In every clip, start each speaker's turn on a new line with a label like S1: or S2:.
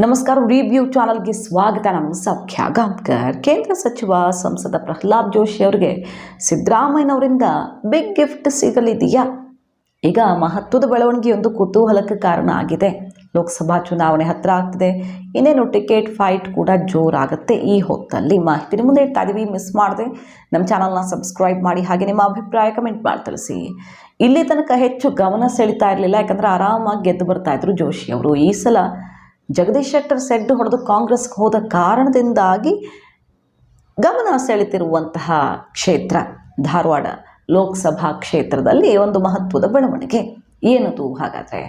S1: ನಮಸ್ಕಾರ. ರಿವ್ಯೂ ಚಾನಲ್ಗೆ ಸ್ವಾಗತ. ನಾನು ಸೌಖ್ಯ ಗಾಂವ್ಕರ್. ಕೇಂದ್ರ ಸಚಿವ ಸಂಸದ ಪ್ರಹ್ಲಾದ್ ಜೋಶಿ ಅವರಿಗೆ ಸಿದ್ದರಾಮಯ್ಯನವರಿಂದ ಬಿಗ್ ಗಿಫ್ಟ್ ಸಿಗಲಿದೆಯಾ? ಈಗ ಮಹತ್ವದ ಬೆಳವಣಿಗೆಯೊಂದು ಕುತೂಹಲಕ್ಕೆ ಕಾರಣ ಆಗಿದೆ. ಲೋಕಸಭಾ ಚುನಾವಣೆ ಹತ್ತಿರ ಆಗ್ತಿದೆ. ಇನ್ನೇನು ಟಿಕೆಟ್ ಫೈಟ್ ಕೂಡ ಜೋರಾಗುತ್ತೆ. ಈ ಹೊತ್ತಲ್ಲಿ ಮಾಹಿತಿ ಮುಂದೆ ಇಡ್ತಾ ಇದೀವಿ. ಮಿಸ್ ಮಾಡದೆ ನಮ್ಮ ಚಾನಲ್ನ ಸಬ್ಸ್ಕ್ರೈಬ್ ಮಾಡಿ, ಹಾಗೆ ನಿಮ್ಮ ಅಭಿಪ್ರಾಯ ಕಮೆಂಟ್ ಮಾಡಿ ತಿಳಿಸಿ. ಇಲ್ಲಿ ತನಕ ಹೆಚ್ಚು ಗಮನ ಸೆಳೀತಾ ಇರಲಿಲ್ಲ, ಯಾಕಂದರೆ ಆರಾಮಾಗಿ ಗೆದ್ದು ಬರ್ತಾ ಇದ್ರು ಜೋಶಿ ಅವರು. ಈ ಸಲ ಜಗದೀಶ್ ಶೆಟ್ಟರ್ ಸೆಡ್ಡು ಹೊಡೆದು ಕಾಂಗ್ರೆಸ್ಗೆ ಹೋದ ಕಾರಣದಿಂದಾಗಿ ಗಮನ ಸೆಳೆತಿರುವಂತಹ ಕ್ಷೇತ್ರ ಧಾರವಾಡ ಲೋಕಸಭಾ ಕ್ಷೇತ್ರದಲ್ಲಿ ಒಂದು ಮಹತ್ವದ ಬೆಳವಣಿಗೆ ಏನದು? ಹಾಗಾದರೆ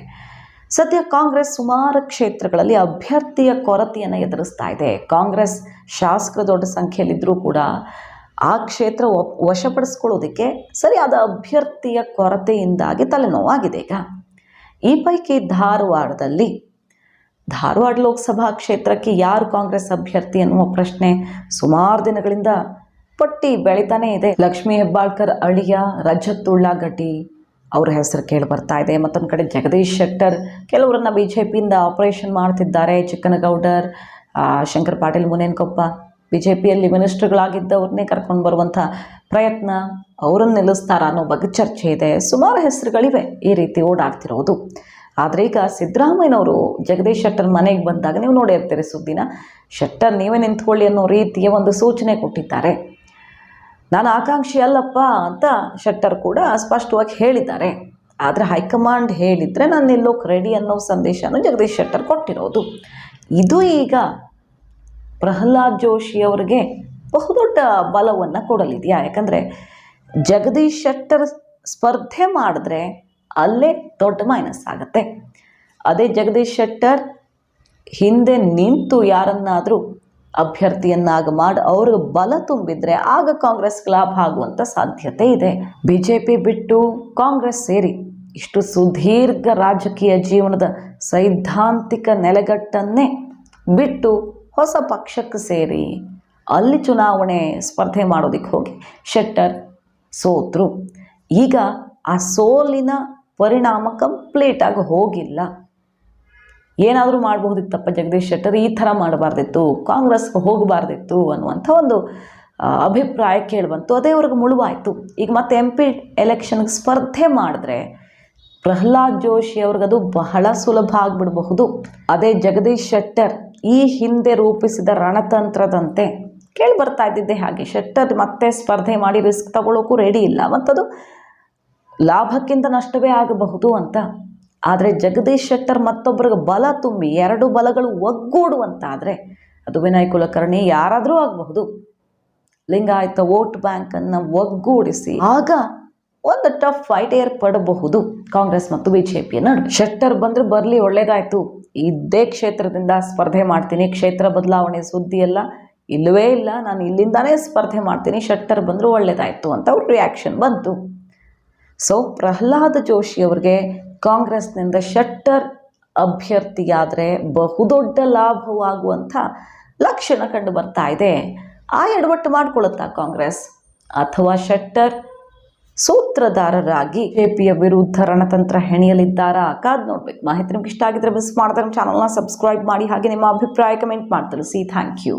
S1: ಸದ್ಯ ಕಾಂಗ್ರೆಸ್ ಸುಮಾರು ಕ್ಷೇತ್ರಗಳಲ್ಲಿ ಅಭ್ಯರ್ಥಿಯ ಕೊರತೆಯನ್ನು ಎದುರಿಸ್ತಾ ಇದೆ. ಕಾಂಗ್ರೆಸ್ ಶಾಸಕರು ದೊಡ್ಡ ಸಂಖ್ಯೆಯಲ್ಲಿದ್ದರೂ ಕೂಡ ಆ ಕ್ಷೇತ್ರ ವಶಪಡಿಸ್ಕೊಳ್ಳೋದಕ್ಕೆ ಸರಿಯಾದ ಅಭ್ಯರ್ಥಿಯ ಕೊರತೆಯಿಂದಾಗಿ ತಲೆನೋವಾಗಿದೆ. ಈಗ ಈ ಪೈಕಿ ಧಾರವಾಡ ಲೋಕಸಭಾ ಕ್ಷೇತ್ರಕ್ಕೆ ಯಾರು ಕಾಂಗ್ರೆಸ್ ಅಭ್ಯರ್ಥಿ ಎನ್ನುವ ಪ್ರಶ್ನೆ ಸುಮಾರು ದಿನಗಳಿಂದ ಪಟ್ಟಿ ಬೆಳೀತಾನೇ ಇದೆ. ಲಕ್ಷ್ಮೀ ಹೆಬ್ಬಾಳ್ಕರ್ ಅಳಿಯ ರಜತ್ ಉಳ್ಳಾಗಡ್ಡಿ ಅವರ ಹೆಸರು ಕೇಳಿ ಬರ್ತಾ ಇದೆ. ಮತ್ತೊಂದು ಕಡೆ ಜಗದೀಶ್ ಶೆಟ್ಟರ್ ಕೆಲವರನ್ನ BJPಯಿಂದ ಆಪರೇಷನ್ ಮಾಡ್ತಿದ್ದಾರೆ. ಚಿಕ್ಕನಗೌಡರ್, ಶಂಕರ್ ಪಾಟೀಲ್ ಮುನೇನಕೊಪ್ಪ BJPಯಲ್ಲಿ ಮಿನಿಸ್ಟರ್ಗಳಾಗಿದ್ದವ್ರನ್ನೇ ಕರ್ಕೊಂಡು ಬರುವಂಥ ಪ್ರಯತ್ನ, ಅವರನ್ನು ನಿಲ್ಲಿಸ್ತಾರ ಅನ್ನೋ ಬಗ್ಗೆ ಚರ್ಚೆ ಇದೆ. ಸುಮಾರು ಹೆಸರುಗಳಿವೆ ಈ ರೀತಿ ಓಡಾಡ್ತಿರೋದು. ಆದರೆ ಈಗ ಸಿದ್ದರಾಮಯ್ಯನವರು ಜಗದೀಶ್ ಶೆಟ್ಟರ್ ಮನೆಗೆ ಬಂದಾಗ ನೀವು ನೋಡಿರ್ತೀರಿ ಸುದ್ದಿನ. ಶೆಟ್ಟರ್ ನೀವೇ ನಿಂತ್ಕೊಳ್ಳಿ ಅನ್ನೋ ರೀತಿಯ ಒಂದು ಸೂಚನೆ ಕೊಟ್ಟಿದ್ದಾರೆ. ನಾನು ಆಕಾಂಕ್ಷಿ ಅಲ್ಲಪ್ಪ ಅಂತ ಶೆಟ್ಟರ್ ಕೂಡ ಸ್ಪಷ್ಟವಾಗಿ ಹೇಳಿದ್ದಾರೆ. ಆದರೆ ಹೈಕಮಾಂಡ್ ಹೇಳಿದರೆ ನಾನು ನಿಲ್ಲೋಕೆ ರೆಡಿ ಅನ್ನೋ ಸಂದೇಶನೂ ಜಗದೀಶ್ ಶೆಟ್ಟರ್ ಕೊಟ್ಟಿರೋದು. ಇದು ಈಗ ಪ್ರಹ್ಲಾದ್ ಜೋಶಿ ಅವರಿಗೆ ಬಹುದೊಡ್ಡ ಬಲವನ್ನು ಕೊಡಲಿದೆಯಾ? ಯಾಕಂದರೆ ಜಗದೀಶ್ ಶೆಟ್ಟರ್ ಸ್ಪರ್ಧೆ ಮಾಡಿದ್ರೆ ಅಲ್ಲೇ ದೊಡ್ಡ ಮೈನಸ್ ಆಗುತ್ತೆ. ಅದೇ ಜಗದೀಶ್ ಶೆಟ್ಟರ್ ಹಿಂದೆ ನಿಂತು ಯಾರನ್ನಾದರೂ ಅಭ್ಯರ್ಥಿಯನ್ನಾಗಿ ಮಾಡಿ ಅವ್ರಿಗೆ ಬಲ ತುಂಬಿದರೆ ಆಗ ಕಾಂಗ್ರೆಸ್ಗೆ ಲಾಭ ಆಗುವಂಥ ಸಾಧ್ಯತೆ ಇದೆ. BJP ಬಿಟ್ಟು ಕಾಂಗ್ರೆಸ್ ಸೇರಿ ಇಷ್ಟು ಸುದೀರ್ಘ ರಾಜಕೀಯ ಜೀವನದ ಸೈದ್ಧಾಂತಿಕ ನೆಲೆಗಟ್ಟನ್ನೇ ಬಿಟ್ಟು ಹೊಸ ಪಕ್ಷಕ್ಕೆ ಸೇರಿ ಅಲ್ಲಿ ಚುನಾವಣೆ ಸ್ಪರ್ಧೆ ಮಾಡೋದಕ್ಕೆ ಹೋಗಿ ಶೆಟ್ಟರ್ ಸೋತರು. ಈಗ ಆ ಸೋಲಿನ ಪರಿಣಾಮ ಕಂಪ್ಲೀಟಾಗಿ ಹೋಗಿಲ್ಲ. ಏನಾದರೂ ಮಾಡಬಹುದಿತ್ತಪ್ಪ ಜಗದೀಶ್ ಶೆಟ್ಟರ್, ಈ ಥರ ಮಾಡಬಾರ್ದಿತ್ತು, ಕಾಂಗ್ರೆಸ್ಗೆ ಹೋಗಬಾರ್ದಿತ್ತು ಅನ್ನುವಂಥ ಒಂದು ಅಭಿಪ್ರಾಯ ಕೇಳಿಬಂತು. ಅದೇ ಅವ್ರಿಗೆ ಮುಳುವಾಯಿತು. ಈಗ ಮತ್ತೆ MP ಎಲೆಕ್ಷನ್ಗೆ ಸ್ಪರ್ಧೆ ಮಾಡಿದ್ರೆ ಪ್ರಹ್ಲಾದ್ ಜೋಶಿ ಅವ್ರಿಗದು ಬಹಳ ಸುಲಭ ಆಗಿಬಿಡಬಹುದು. ಅದೇ ಜಗದೀಶ್ ಶೆಟ್ಟರ್ ಈ ಹಿಂದೆ ರೂಪಿಸಿದ ರಣತಂತ್ರದಂತೆ ಕೇಳಿ ಬರ್ತಾ ಇದ್ದಿದ್ದೆ ಹಾಗೆ. ಶೆಟ್ಟರ್ ಮತ್ತೆ ಸ್ಪರ್ಧೆ ಮಾಡಿ ರಿಸ್ಕ್ ತಗೊಳ್ಳೋಕ್ಕೂ ರೆಡಿ ಇಲ್ಲ, ಮತ್ತದು ಲಾಭಕ್ಕಿಂತ ನಷ್ಟವೇ ಆಗಬಹುದು ಅಂತ. ಆದರೆ ಜಗದೀಶ್ ಶೆಟ್ಟರ್ ಮತ್ತೊಬ್ಬರಿಗೆ ಬಲ ತುಂಬಿ ಎರಡು ಬಲಗಳು ಒಗ್ಗೂಡುವಂತಾದರೆ ಅದು ವಿನಯ್ ಕುಲಕರ್ಣಿ ಯಾರಾದರೂ ಆಗಬಹುದು. ಲಿಂಗಾಯತ ವೋಟ್ ಬ್ಯಾಂಕನ್ನು ಒಗ್ಗೂಡಿಸಿ ಆಗ ಒಂದು ಟಫ್ ಫೈಟ್ ಏರ್ಪಡಬಹುದು ಕಾಂಗ್ರೆಸ್ ಮತ್ತು BJP ನಡುವೆ. ಶೆಟ್ಟರ್ ಬಂದರೆ ಬರಲಿ, ಒಳ್ಳೇದಾಯಿತು, ಇದ್ದೇ ಕ್ಷೇತ್ರದಿಂದ ಸ್ಪರ್ಧೆ ಮಾಡ್ತೀನಿ, ಕ್ಷೇತ್ರ ಬದಲಾವಣೆ ಸುದ್ದಿ ಎಲ್ಲ ಇಲ್ಲವೇ ಇಲ್ಲ, ನಾನು ಇಲ್ಲಿಂದಾನೇ ಸ್ಪರ್ಧೆ ಮಾಡ್ತೀನಿ, ಶೆಟ್ಟರ್ ಬಂದರೂ ಒಳ್ಳೇದಾಯಿತು ಅಂತ ಅವ್ರ ರಿಯಾಕ್ಷನ್ ಬಂತು. ಸೊ ಪ್ರಹ್ಲಾದ್ ಜೋಶಿ ಅವರಿಗೆ ಕಾಂಗ್ರೆಸ್ನಿಂದ ಶೆಟ್ಟರ್ ಅಭ್ಯರ್ಥಿಯಾದರೆ ಬಹುದೊಡ್ಡ ಲಾಭವಾಗುವಂಥ ಲಕ್ಷಣ ಕಂಡು ಬರ್ತಾ ಇದೆ. ಆ ಎಡವಟ್ಟು ಮಾಡಿಕೊಳ್ಳುತ್ತಾ ಕಾಂಗ್ರೆಸ್, ಅಥವಾ ಶೆಟ್ಟರ್ ಸೂತ್ರಧಾರರಾಗಿ BJPಯ ವಿರುದ್ಧ ರಣತಂತ್ರ ಹೆಣೆಯಲಿದ್ದಾರಾ? ಕಾದ್ ನೋಡ್ಬೇಕು. ಮಾಹಿತಿ ನಿಮ್ಗೆ ಇಷ್ಟ ಆಗಿದ್ರೆ ಮಿಸ್ ಮಾಡಿದ್ರೆ ಚಾನಲ್ನ ಸಬ್ಸ್ಕ್ರೈಬ್ ಮಾಡಿ, ಹಾಗೆ ನಿಮ್ಮ ಅಭಿಪ್ರಾಯ ಕಮೆಂಟ್ ಮಾಡಿ ತಿಳಿಸಿ. Thank you.